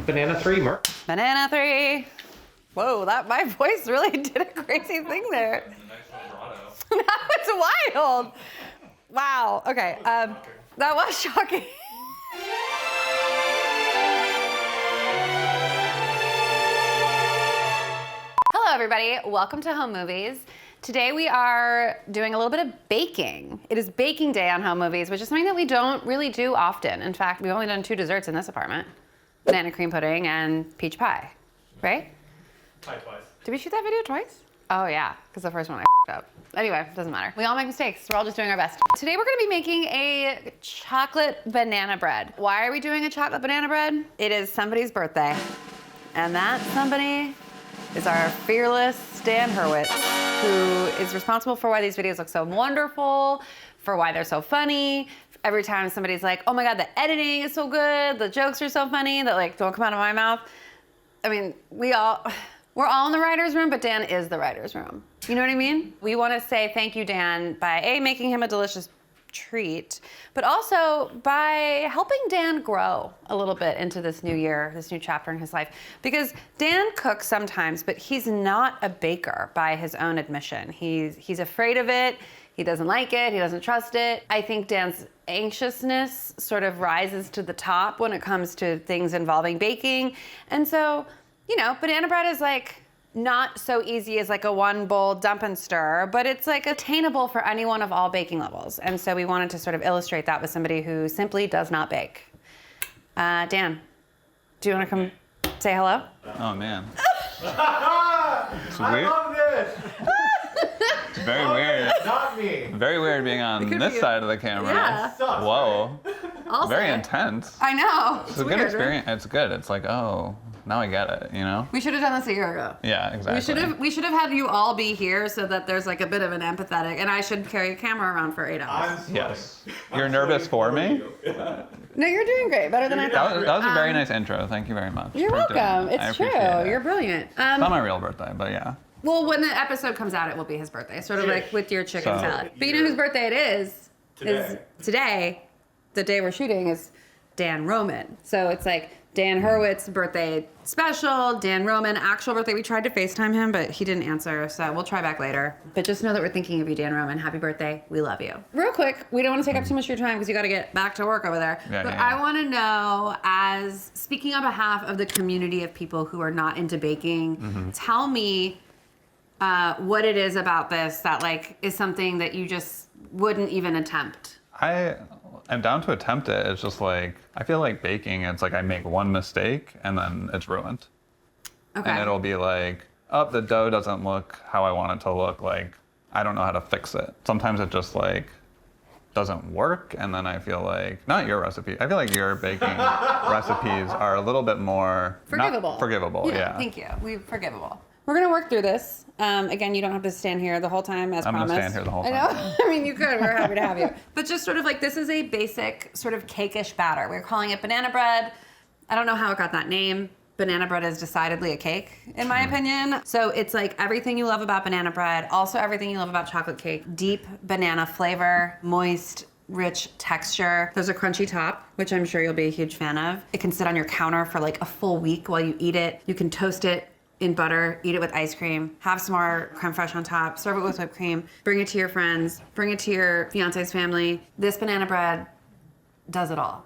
Banana 3, Mark. Banana 3. Whoa, my voice really did a crazy thing there. That was wild. Wow. Okay. That was shocking. Hello, everybody. Welcome to Home Movies. Today we are doing a little bit of baking. It is baking day on Home Movies, which is something that we don't really do often. In fact, we've only done 2 desserts in this apartment. Banana cream pudding and peach pie, right? Pie twice. Did we shoot that video twice? Oh yeah, because the first one I f***ed up. Anyway, doesn't matter. We all make mistakes. We're all just doing our best. Today we're gonna be making a chocolate banana bread. Why are we doing a chocolate banana bread? It is somebody's birthday. And that somebody is our fearless Dan Hurwitz, who is responsible for why these videos look so wonderful, for why they're so funny. Every time somebody's like, oh my God, the editing is so good, the jokes are so funny that like don't come out of my mouth. I mean, we're all in the writer's room, but Dan is the writer's room. You know what I mean? We want to say thank you, Dan, by A, making him a delicious treat, but also by helping Dan grow a little bit into this new year, this new chapter in his life. Because Dan cooks sometimes, but he's not a baker by his own admission. He's afraid of it. He doesn't like it. He doesn't trust it. I think Dan's anxiousness sort of rises to the top when it comes to things involving baking. And so, you know, banana bread is like not so easy as like a 1 bowl dump and stir, but it's like attainable for anyone of all baking levels. And so we wanted to sort of illustrate that with somebody who simply does not bake. Dan, do you want to come say hello? Oh man. It's weird. I love this. It's very weird. Not me. Very weird being on this side of the camera. Yeah. Sucks, Whoa. Also, Very intense. I know. It's a good experience. It's good. It's like, oh, now I get it, you know? We should have done this a year ago. Yeah, exactly. We should have had you all be here so that there's like a bit of an empathetic, and I should carry a camera around for 8 hours. I'm sweating. Yes. You're nervous for me? No, you're doing great. Better than I thought. That was a very nice intro. Thank you very much. You're for doing welcome. it. I It's true. appreciate it. You're brilliant. It's not my real birthday, but yeah. Well, when the episode comes out, it will be his birthday. Sort of like with your chicken So- salad. But you know whose birthday it is? Is today. The day we're shooting is Dan Roman. So it's like Dan Hurwitz birthday special, Dan Roman actual birthday. We tried to FaceTime him, but he didn't answer. So we'll try back later. But just know that we're thinking of you, Dan Roman. Happy birthday. We love you. Real quick, we don't want to take up too much of your time because you got to get back to work over there. Yeah, but yeah. I want to know, as speaking on behalf of the community of people who are not into baking, tell me what it is about this that like is something that you just wouldn't even attempt. I'm down to attempt it. It's just like, I feel like baking, it's like I make one mistake and then it's ruined. Okay. And it'll be like, oh, the dough doesn't look how I want it to look. Like, I don't know how to fix it. Sometimes it just like doesn't work. And then I feel like, not your recipe. I feel like your baking recipes are a little bit more Forgivable. Forgivable, yeah. Thank you. Forgivable. We're gonna work through this. Again, you don't have to stand here the whole time as promised. I'm gonna stand here the whole time. I know. I mean, you could. We're happy to have you. But just sort of like, this is a basic sort of cake-ish batter. We're calling it banana bread. I don't know how it got that name. Banana bread is decidedly a cake, in my opinion. So it's like everything you love about banana bread, also everything you love about chocolate cake. Deep banana flavor, moist, rich texture. There's a crunchy top, which I'm sure you'll be a huge fan of. It can sit on your counter for like a full week while you eat it. You can toast it in butter, eat it with ice cream, have some more creme fraiche on top, serve it with whipped cream, bring it to your friends, bring it to your fiance's family. This banana bread does it all.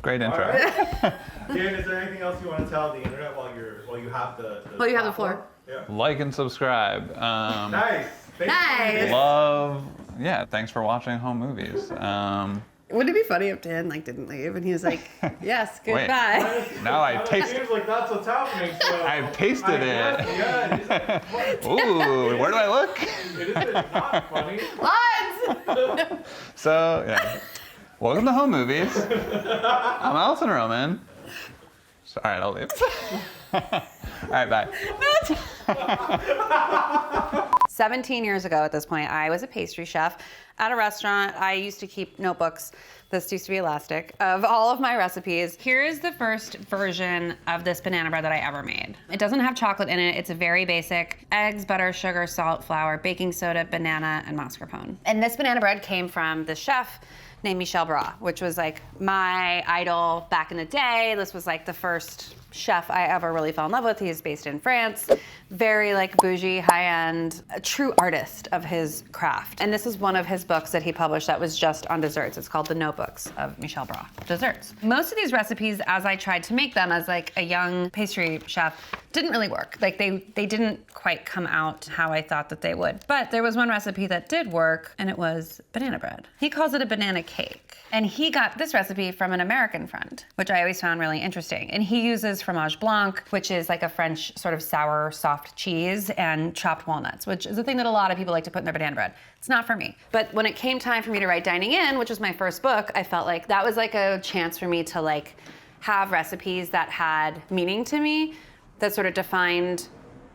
Great intro. All right. Dan, is there anything else you want to tell the internet while you have the While you have the floor. Yeah. Like and subscribe. Nice. Thank Nice. you. Thanks for watching Home Movies. Wouldn't it be funny if Dan like didn't leave and he was like, yes, Wait. goodbye. Now I taste. It seems like that's what's happening. So I've tasted it. Yeah. Ooh, where do I look? It is not funny. Lines! So, yeah. Welcome to Home Movies. I'm Alison Roman. So, all right, I'll leave. All right, bye. 17 years ago at this point, I was a pastry chef at a restaurant. I used to keep notebooks, this used to be elastic, of all of my recipes. Here is the first version of this banana bread that I ever made. It doesn't have chocolate in it. It's a very basic eggs, butter, sugar, salt, flour, baking soda, banana, and mascarpone. And this banana bread came from the chef named Michel Bras, which was like my idol back in the day. This was like the first chef I ever really fell in love with. He is based in France, very like bougie, high-end, a true artist of his craft. And this is one of his books that he published that was just on desserts. It's called The Notebooks of Michel Bras, Desserts. Most of these recipes, as I tried to make them as like a young pastry chef, didn't really work. Like they didn't quite come out how I thought that they would. But there was one recipe that did work, and it was banana bread. He calls it a banana cake. And he got this recipe from an American friend, which I always found really interesting. And he uses fromage blanc, which is like a French sort of sour, soft cheese, and chopped walnuts, which is a thing that a lot of people like to put in their banana bread. It's not for me. But when it came time for me to write Dining In, which was my first book, I felt like that was like a chance for me to like have recipes that had meaning to me, that sort of defined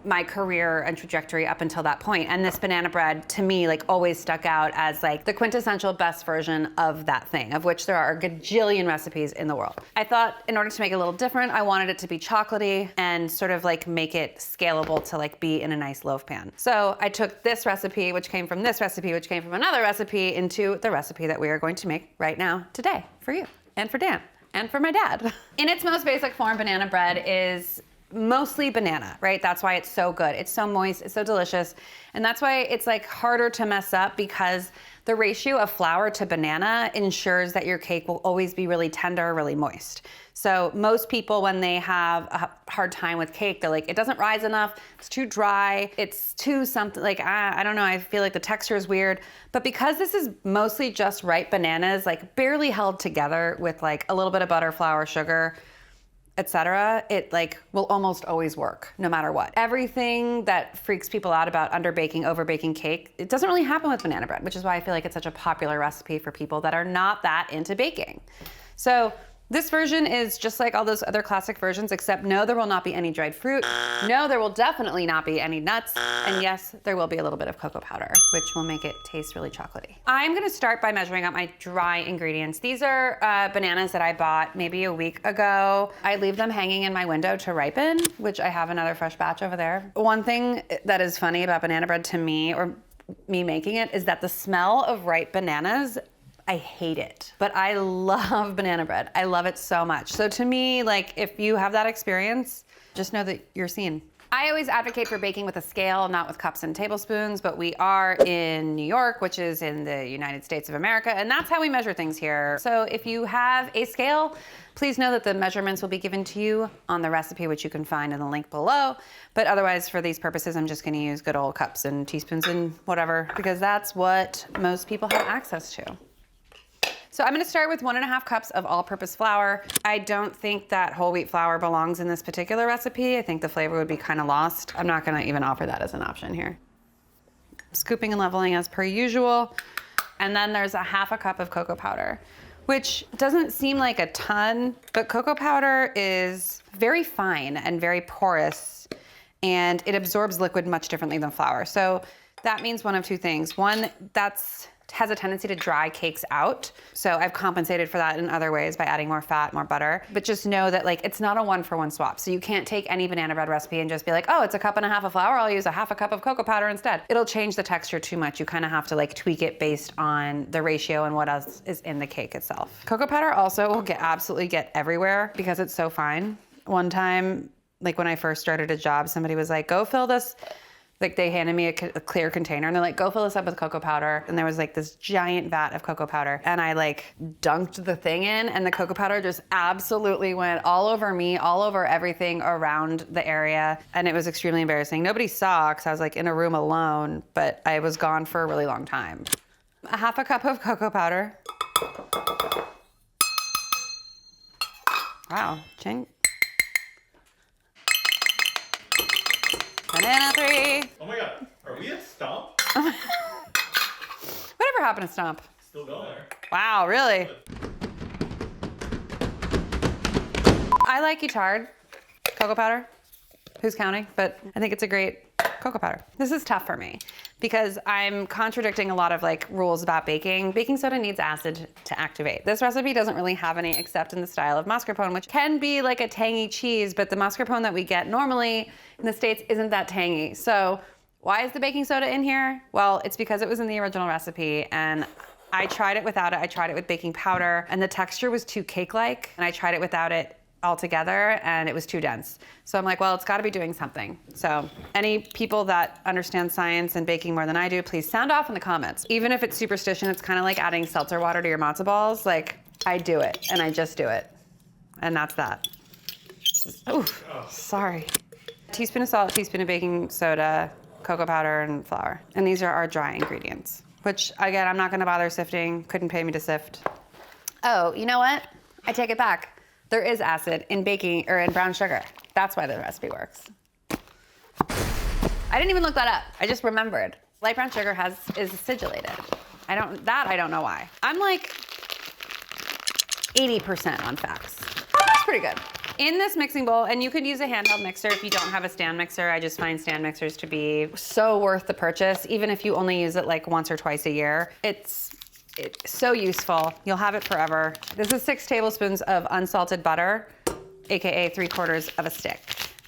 my career and trajectory up until that point. And this banana bread, to me, like always stuck out as like the quintessential best version of that thing, of which there are a gajillion recipes in the world. I thought in order to make it a little different, I wanted it to be chocolatey and sort of like make it scalable to like be in a nice loaf pan. So I took this recipe, which came from this recipe, which came from another recipe, into the recipe that we are going to make right now, today, for you, and for Dan, and for my dad. In its most basic form, banana bread is mostly banana, right? That's why it's so good. It's so moist, it's so delicious. And that's why it's like harder to mess up, because the ratio of flour to banana ensures that your cake will always be really tender, really moist. So most people, when they have a hard time with cake, they're like, it doesn't rise enough, it's too dry, it's too something, like, I don't know, I feel like the texture is weird. But because this is mostly just ripe bananas, like barely held together with like a little bit of butter, flour, sugar, etc., it like will almost always work no matter what. Everything that freaks people out about underbaking, overbaking cake, it doesn't really happen with banana bread, which is why I feel like it's such a popular recipe for people that are not that into baking. So this version is just like all those other classic versions, except no, there will not be any dried fruit. No, there will definitely not be any nuts. And yes, there will be a little bit of cocoa powder, which will make it taste really chocolatey. I'm gonna start by measuring out my dry ingredients. These are bananas that I bought maybe a week ago. I leave them hanging in my window to ripen, which I have another fresh batch over there. One thing that is funny about banana bread to me, or me making it, is that the smell of ripe bananas, I hate it, but I love banana bread. I love it so much. So to me, like, if you have that experience, just know that you're seen. I always advocate for baking with a scale, not with cups and tablespoons, but we are in New York, which is in the United States of America, and that's how we measure things here. So if you have a scale, please know that the measurements will be given to you on the recipe, which you can find in the link below. But otherwise, for these purposes, I'm just gonna use good old cups and teaspoons and whatever, because that's what most people have access to. So I'm gonna start with 1.5 cups of all-purpose flour. I don't think that whole wheat flour belongs in this particular recipe. I think the flavor would be kind of lost. I'm not gonna even offer that as an option here. Scooping and leveling as per usual. And then there's 1/2 cup of cocoa powder, which doesn't seem like a ton, but cocoa powder is very fine and very porous, and it absorbs liquid much differently than flour. So that means one of two things. One, that's has a tendency to dry cakes out. So I've compensated for that in other ways by adding more fat, more butter. But just know that like it's not a 1-for-1 swap. So you can't take any banana bread recipe and just be like, oh, it's 1.5 cups of flour, I'll use 1/2 cup of cocoa powder instead. It'll change the texture too much. You kind of have to like tweak it based on the ratio and what else is in the cake itself. Cocoa powder also will absolutely get everywhere because it's so fine. One time, like when I first started a job, somebody was like, go fill this. Like they handed me a clear container and they're like, go fill this up with cocoa powder. And there was like this giant vat of cocoa powder. And I like dunked the thing in and the cocoa powder just absolutely went all over me, all over everything around the area. And it was extremely embarrassing. Nobody saw because I was like in a room alone, but I was gone for a really long time. 1/2 cup of cocoa powder. Wow, ching. Banana 3. Oh my god, are we at Stomp? Whatever happened to Stomp? Still going there. Wow, really? I like Guittard cocoa powder. Who's counting? But I think it's a great cocoa powder. This is tough for me because I'm contradicting a lot of like rules about baking. Baking soda needs acid to activate. This recipe doesn't really have any except in the style of mascarpone, which can be like a tangy cheese, but the mascarpone that we get normally in the States isn't that tangy. So why is the baking soda in here? Well, it's because it was in the original recipe and I tried it without it. I tried it with baking powder, and the texture was too cake-like, and I tried it without it altogether, and it was too dense. So I'm like, well, it's gotta be doing something. So any people that understand science and baking more than I do, please sound off in the comments. Even if it's superstition, it's kind of like adding seltzer water to your matzo balls. Like, I do it, and I just do it. And that's that. Ooh, sorry. Teaspoon of salt, teaspoon of baking soda, cocoa powder, and flour. And these are our dry ingredients, which again, I'm not gonna bother sifting. Couldn't pay me to sift. Oh, you know what? I take it back. There is acid in baking or in brown sugar. That's why the recipe works. I didn't even look that up. I just remembered. Light brown sugar is acidulated. I don't know why. I'm like 80% on facts. That's pretty good. In this mixing bowl, and you could use a handheld mixer if you don't have a stand mixer. I just find stand mixers to be so worth the purchase, even if you only use it like once or twice a year. It's so useful. You'll have it forever. This is 6 tablespoons of unsalted butter, AKA 3/4 of a stick.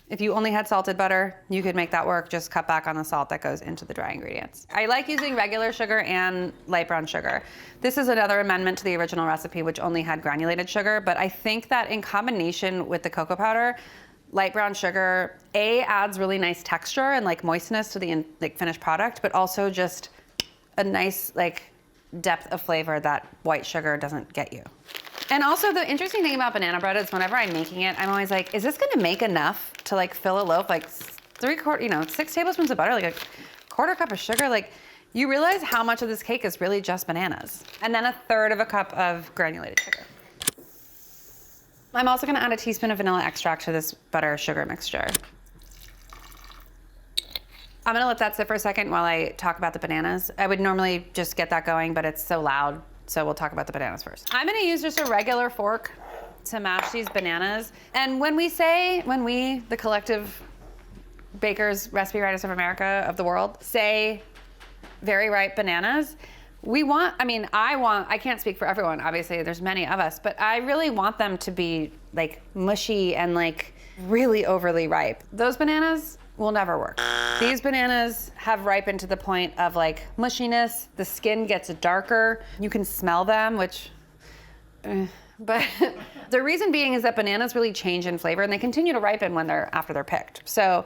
If you only had salted butter, you could make that work. Just cut back on the salt that goes into the dry ingredients. I like using regular sugar and light brown sugar. This is another amendment to the original recipe, which only had granulated sugar, but I think that in combination with the cocoa powder, light brown sugar, adds really nice texture and like moistness to the finished product, but also just a nice like depth of flavor that white sugar doesn't get you. And also the interesting thing about banana bread is whenever I'm making it, I'm always like, is this gonna make enough to like fill a loaf? Like 6 tablespoons of butter, like a 1/4 cup of sugar. Like you realize how much of this cake is really just bananas. And then 1/3 of a cup of granulated sugar. I'm also gonna add a teaspoon of vanilla extract to this butter sugar mixture. I'm gonna let that sit for a second while I talk about the bananas. I would normally just get that going, but it's so loud, so we'll talk about the bananas first. I'm gonna use just a regular fork to mash these bananas. And when we, the collective bakers, recipe writers of America, of the world, say very ripe bananas, I can't speak for everyone, obviously, there's many of us, but I really want them to be like mushy and like really overly ripe. Those bananas will never work. These bananas have ripened to the point of like mushiness. The skin gets darker. You can smell them, but the reason being is that bananas really change in flavor and they continue to ripen after they're picked. So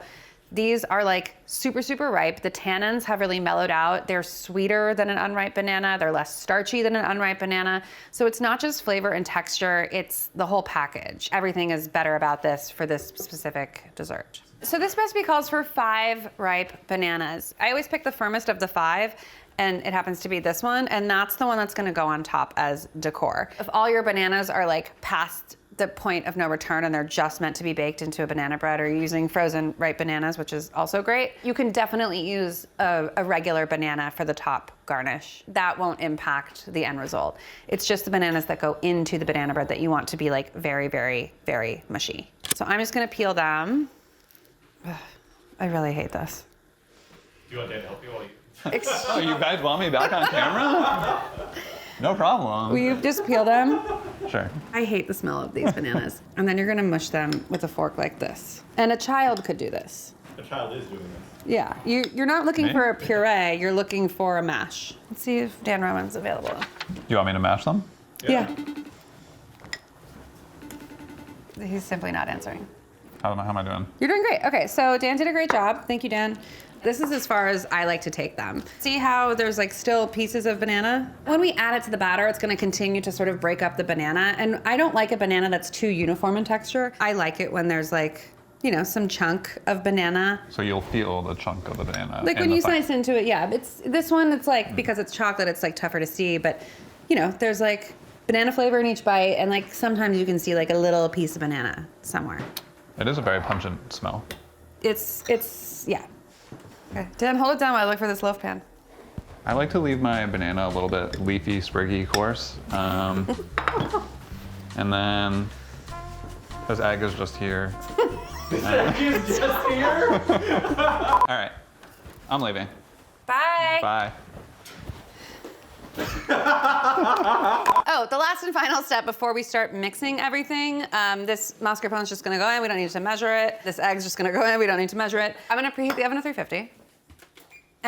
these are like super, super ripe. The tannins have really mellowed out. They're sweeter than an unripe banana. They're less starchy than an unripe banana. So it's not just flavor and texture, it's the whole package. Everything is better about this for this specific dessert. So this recipe calls for 5 ripe bananas. I always pick the firmest of the 5, and it happens to be this one, and that's the one that's gonna go on top as decor. If all your bananas are like past the point of no return and they're just meant to be baked into a banana bread, or you're using frozen ripe bananas, which is also great, you can definitely use a regular banana for the top garnish. That won't impact the end result. It's just the bananas that go into the banana bread that you want to be like very, very, very mushy. So I'm just gonna peel them. I really hate this. Do you want Dan to help you while you... Oh, you guys want me back on camera? No problem. Will you just peel them? Sure. I hate the smell of these bananas. And then you're gonna mush them with a fork like this. And a child could do this. The child is doing this. Yeah, you're not looking Me? for a puree, you're looking for a mash. Let's see if Dan Roman's available. You want me to mash them? Yeah. He's simply not answering. How am I doing? You're doing great. Okay, so Dan did a great job. Thank you, Dan. This is as far as I like to take them. See how there's like still pieces of banana? When we add it to the batter, it's gonna continue to sort of break up the banana. And I don't like a banana that's too uniform in texture. I like it when there's like, you know, some chunk of banana. So you'll feel the chunk of the banana. Like when you slice into it, yeah. It's this one, it's like, because it's chocolate, it's like tougher to see, but you know, there's like banana flavor in each bite, and like sometimes you can see like a little piece of banana somewhere. It is a very pungent smell. Yeah. Okay, Dan, hold it down while I look for this loaf pan. I like to leave my banana a little bit leafy, spriggy, coarse. And then this egg is just here. This egg is just here? All right, I'm leaving. Bye. Bye. Oh, the last and final step before we start mixing everything. This mascarpone is just gonna go in, we don't need to measure it. This egg's just gonna go in, we don't need to measure it. I'm gonna preheat the oven to 350.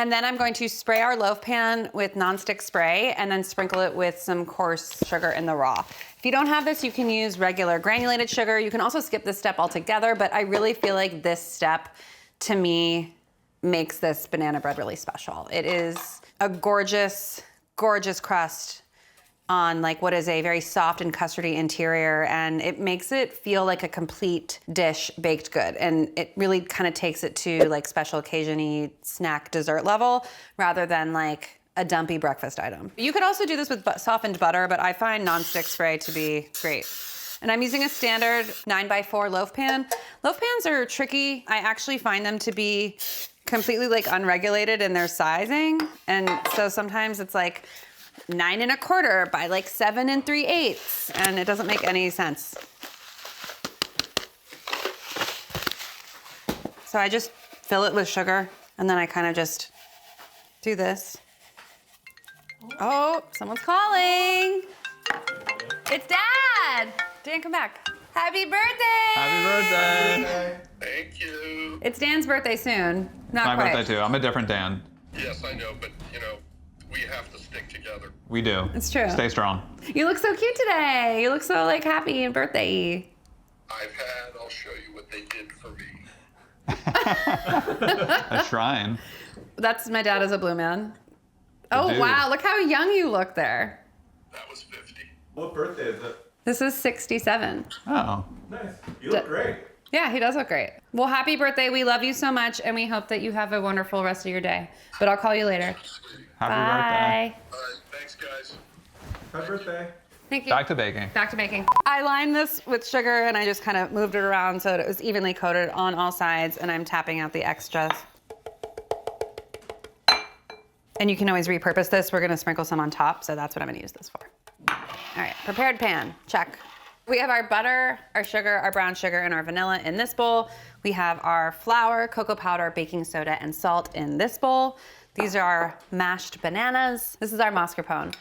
And then I'm going to spray our loaf pan with nonstick spray and then sprinkle it with some coarse sugar in the raw. If you don't have this, you can use regular granulated sugar. You can also skip this step altogether, but I really feel like this step, to me, makes this banana bread really special. It is a gorgeous, gorgeous crust on like what is a very soft and custardy interior, and it makes it feel like a complete dish baked good. And it really kind of takes it to like special occasion-y snack dessert level rather than like a dumpy breakfast item. You could also do this with softened butter, but I find nonstick spray to be great. And I'm using a standard 9x4 loaf pan. Loaf pans are tricky. I actually find them to be completely like unregulated in their sizing. And so sometimes it's like 9 1/4 by like 7 3/8, and it doesn't make any sense. So I just fill it with sugar, and then I kind of just do this. Oh, someone's calling. It's Dad. Dan, come back. Happy birthday. Happy birthday. Thank you. It's Dan's birthday soon. Not My quite. birthday too. I'm a different Dan. Yes, I know, but you know, we have to stick together. We do. It's true. Stay strong. You look so cute today. You look so like happy and birthday-y. I'll show you what they did for me. A shrine. That's my dad as a blue man. Oh, dude. wow. Look how young you look there. That was 50. What birthday is it? This is 67. Oh. Nice. You look great. Yeah, he does look great. Well, happy birthday. We love you so much, and we hope that you have a wonderful rest of your day. But I'll call you later. Happy Bye. All right, thanks, guys. Happy birthday. Thank you. birthday. Back to baking. Back to making. I lined this with sugar, and I just kind of moved it around so that it was evenly coated on all sides, and I'm tapping out the extras. And you can always repurpose this. We're gonna sprinkle some on top, so that's what I'm gonna use this for. All right, prepared pan, check. We have our butter, our sugar, our brown sugar, and our vanilla in this bowl. We have our flour, cocoa powder, baking soda, and salt in this bowl. These are our mashed bananas. This is our mascarpone,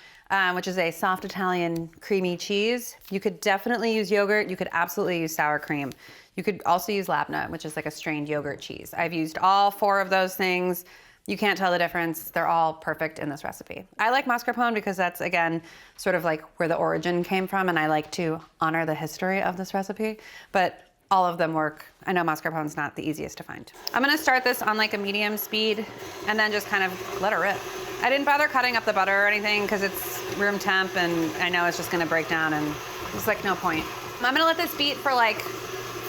which is a soft Italian creamy cheese. You could definitely use yogurt. You could absolutely use sour cream. You could also use labneh, which is like a strained yogurt cheese. I've used all 4 of those things. You can't tell the difference. They're all perfect in this recipe. I like mascarpone because that's, again, sort of like where the origin came from, and I like to honor the history of this recipe, but all of them work. I know mascarpone's not the easiest to find. I'm gonna start this on like a medium speed and then just kind of let it rip. I didn't bother cutting up the butter or anything because it's room temp, and I know it's just gonna break down, and there's like no point. I'm gonna let this beat for like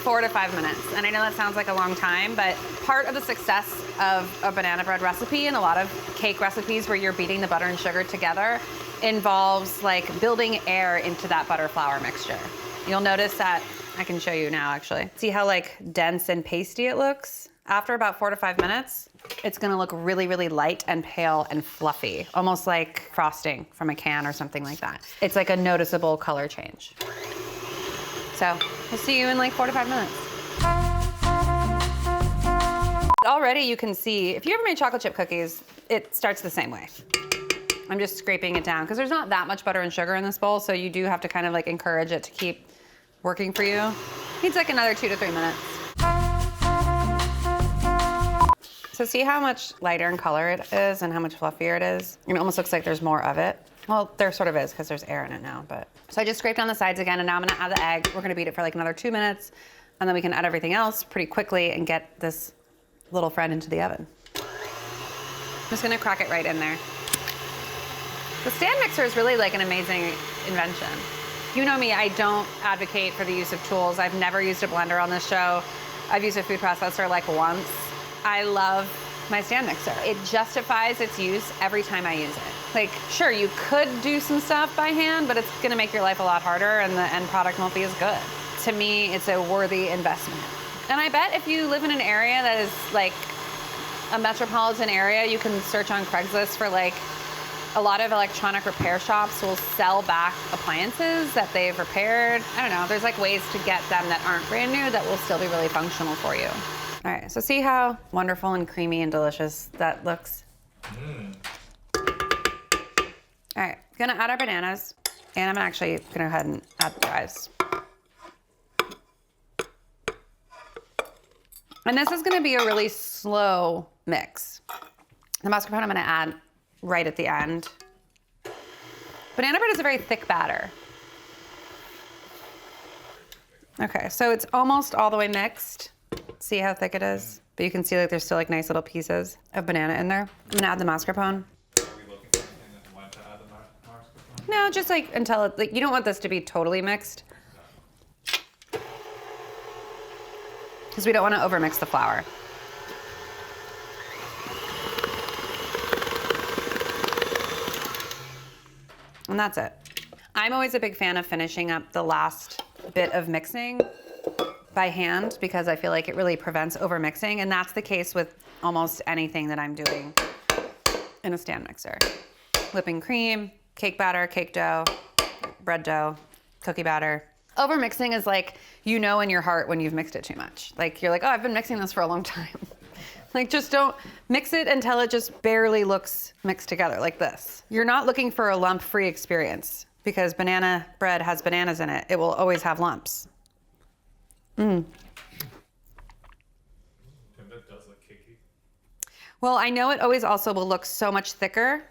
4 to 5 minutes. And I know that sounds like a long time, but part of the success of a banana bread recipe and a lot of cake recipes where you're beating the butter and sugar together involves like building air into that butter flour mixture. You'll notice that, I can show you now actually. See how like dense and pasty it looks? After about 4 to 5 minutes, it's gonna look really, really light and pale and fluffy, almost like frosting from a can or something like that. It's like a noticeable color change. So we'll see you in like 4 to 5 minutes. Already you can see, if you ever made chocolate chip cookies, it starts the same way. I'm just scraping it down because there's not that much butter and sugar in this bowl, so you do have to kind of like encourage it to keep working for you. Needs like another 2 to 3 minutes. So see how much lighter in color it is and how much fluffier it is? It almost looks like there's more of it. Well, there sort of is because there's air in it now, but. So I just scraped on the sides again, and now I'm gonna add the egg. We're gonna beat it for like another 2 minutes, and then we can add everything else pretty quickly and get this little friend into the oven. I'm just gonna crack it right in there. The stand mixer is really like an amazing invention. You know me, I don't advocate for the use of tools. I've never used a blender on this show. I've used a food processor like once. I love my stand mixer. It justifies its use every time I use it. Like, sure, you could do some stuff by hand, but it's gonna make your life a lot harder and the end product won't be as good. To me, it's a worthy investment. And I bet if you live in an area that is like a metropolitan area, you can search on Craigslist for like a lot of electronic repair shops will sell back appliances that they've repaired. I don't know, there's like ways to get them that aren't brand new that will still be really functional for you. All right, so see how wonderful and creamy and delicious that looks? All right, gonna add our bananas, and I'm actually gonna go ahead and add the fries. And this is gonna be a really slow mix. The mascarpone I'm gonna add right at the end. Banana bread is a very thick batter. Okay, so it's almost all the way mixed. See how thick it is? But you can see like there's still like nice little pieces of banana in there. I'm gonna add the mascarpone. No, just like until it, like you don't want this to be totally mixed. Because we don't want to overmix the flour. And that's it. I'm always a big fan of finishing up the last bit of mixing by hand because I feel like it really prevents overmixing, and that's the case with almost anything that I'm doing in a stand mixer. Whipping cream, cake batter, cake dough, bread dough, cookie batter. Overmixing is like, you know in your heart when you've mixed it too much. Like you're like, oh, I've been mixing this for a long time. Like just don't mix it until it just barely looks mixed together like this. You're not looking for a lump-free experience because banana bread has bananas in it. It will always have lumps. That does look cakey. Well, I know it always also will look so much thicker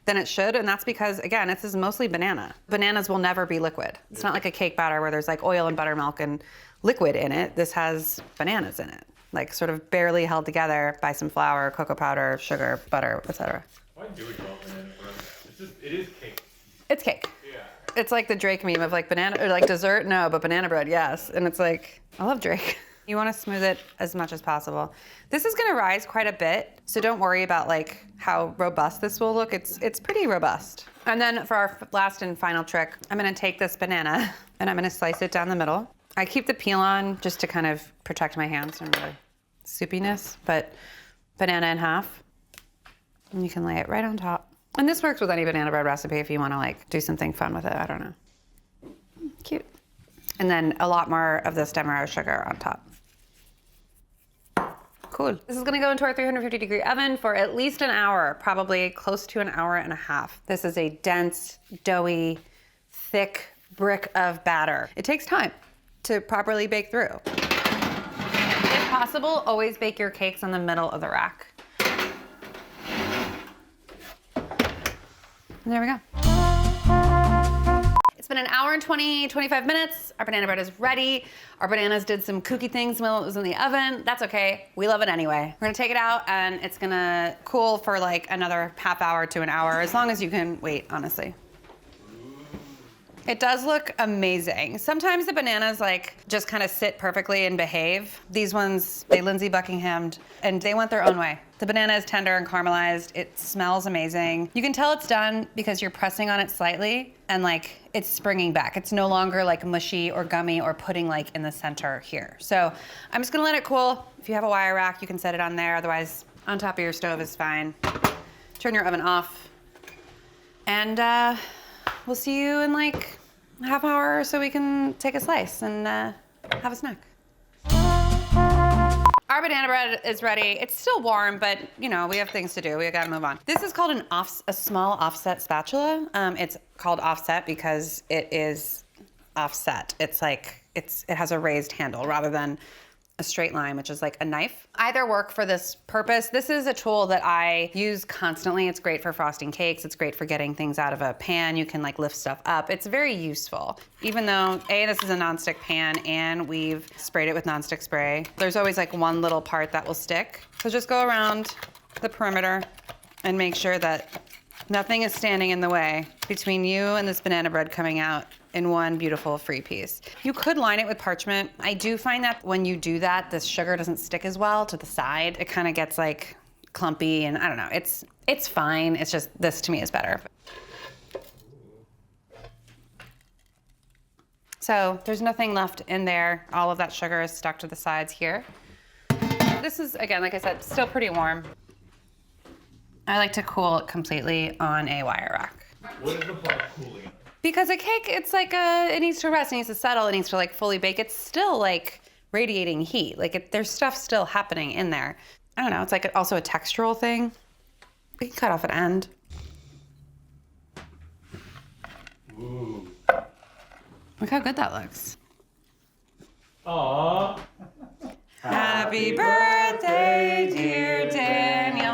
than it should, and that's because, again, this is mostly banana. Bananas will never be liquid. It's not like a cake batter where there's like oil and buttermilk and liquid in it. This has bananas in it, like sort of barely held together by some flour, cocoa powder, sugar, butter, etc. Why do we call it banana bread? It is cake. It's cake. Yeah. It's like the Drake meme of like banana, or like dessert, no, but banana bread, yes. And it's like, I love Drake. You want to smooth it as much as possible. This is gonna rise quite a bit, so don't worry about like how robust this will look. It's pretty robust. And then for our last and final trick, I'm gonna take this banana and I'm gonna slice it down the middle. I keep the peel on just to kind of protect my hands from the soupiness, but banana in half. And you can lay it right on top. And this works with any banana bread recipe if you wanna like do something fun with it, I don't know. Cute. And then a lot more of this demerara sugar on top. Cool. This is gonna go into our 350-degree oven for at least an hour, probably close to an hour and a half. This is a dense, doughy, thick brick of batter. It takes time to properly bake through. If possible, always bake your cakes in the middle of the rack. And there we go. It's been an hour and 25 minutes. Our banana bread is ready. Our bananas did some kooky things while it was in the oven. That's okay. We love it anyway. We're gonna take it out and it's gonna cool for like another half hour to an hour, as long as you can wait, honestly. It does look amazing. Sometimes the bananas like just kind of sit perfectly and behave. These ones, they Lindsay Buckingham'd and they went their own way. The banana is tender and caramelized. It smells amazing. You can tell it's done because you're pressing on it slightly and like it's springing back. It's no longer like mushy or gummy or pudding like in the center here. So I'm just gonna let it cool. If you have a wire rack, you can set it on there. Otherwise, on top of your stove is fine. Turn your oven off. And we'll see you in like a half hour so we can take a slice and have a snack. Our banana bread is ready. It's still warm, but you know, we have things to do. We gotta move on. This is called a small offset spatula. It's called offset because it is offset. It's like, it has a raised handle rather than a straight line, which is like a knife. Either work for this purpose. This is a tool that I use constantly. It's great for frosting cakes. It's great for getting things out of a pan. You can like lift stuff up. It's very useful. Even though this is a nonstick pan and we've sprayed it with nonstick spray, there's always like one little part that will stick. So just go around the perimeter and make sure that nothing is standing in the way between you and this banana bread coming out in one beautiful free piece. You could line it with parchment. I do find that when you do that, this sugar doesn't stick as well to the side. It kind of gets like clumpy and I don't know, it's fine. It's just, this to me is better. So there's nothing left in there. All of that sugar is stuck to the sides here. This is, again, like I said, still pretty warm. I like to cool it completely on a wire rack. What is the point of cooling it? Because a cake, it's like it needs to rest, it needs to settle, it needs to like fully bake. It's still like radiating heat. Like there's stuff still happening in there. I don't know, it's like also a textural thing. We can cut off an end. Ooh. Look how good that looks. Aww. Happy birthday, dear Daniel.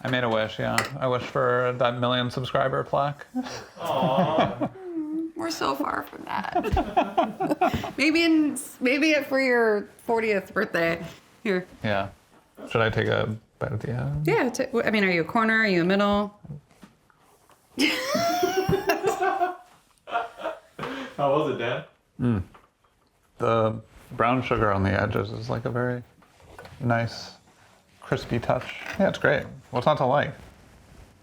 I made a wish, yeah. I wish for that 1 million subscriber plaque. Aww. We're so far from that. maybe for your 40th birthday. Here. Yeah. Should I take a bite at the end? Yeah. I mean, are you a corner? Are you a middle? How was it, Dan? The brown sugar on the edges is like a very nice, crispy touch. Yeah, it's great. What's not to like?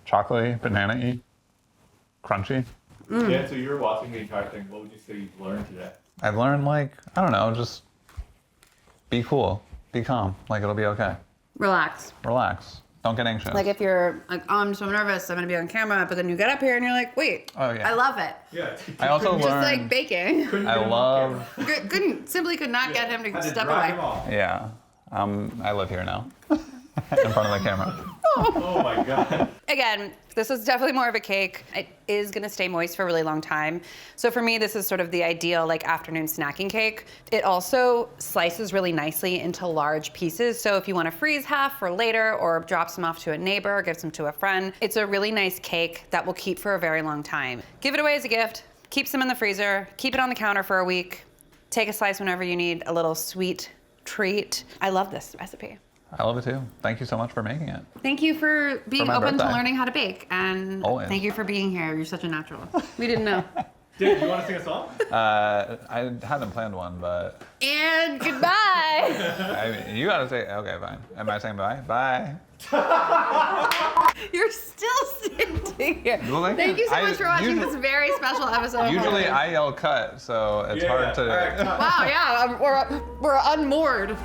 Chocolatey, banana-y, crunchy. Dan, so you were watching the entire thing. What would you say you've learned today? I've learned, like, I don't know, just be cool, be calm. Like, it'll be okay. Relax. Relax. Don't get anxious. Like if you're like, oh, I'm so nervous, I'm gonna be on camera, but then you get up here and you're like, wait, Oh, yeah. I love it. Yeah. I also Couldn't- Just learned- like baking. couldn't I get him on love, camera. Simply could not get him to Had to step drag him away. off. yeah, I live here now. In front of the camera. Oh my god. Again, this is definitely more of a cake. It is gonna stay moist for a really long time. So for me, this is sort of the ideal like afternoon snacking cake. It also slices really nicely into large pieces. So if you wanna freeze half for later or drop some off to a neighbor, give some to a friend, it's a really nice cake that will keep for a very long time. Give it away as a gift, keep some in the freezer, keep it on the counter for a week, take a slice whenever you need a little sweet treat. I love this recipe. I love it too. Thank you so much for making it. Thank you for being my open to birthday. learning how to bake, and Always. thank you for being here. You're such a natural. We didn't know. Dan, do you want to sing a song? I hadn't planned one, but And goodbye. I mean, you gotta say, okay, fine. Am I saying bye? Bye. You're still sitting here. Well, Thank you so much for watching usually- this very special episode. of Usually Holiday. I yell cut, so it's Yeah, hard to. all right, cut. Wow, yeah, we're unmoored.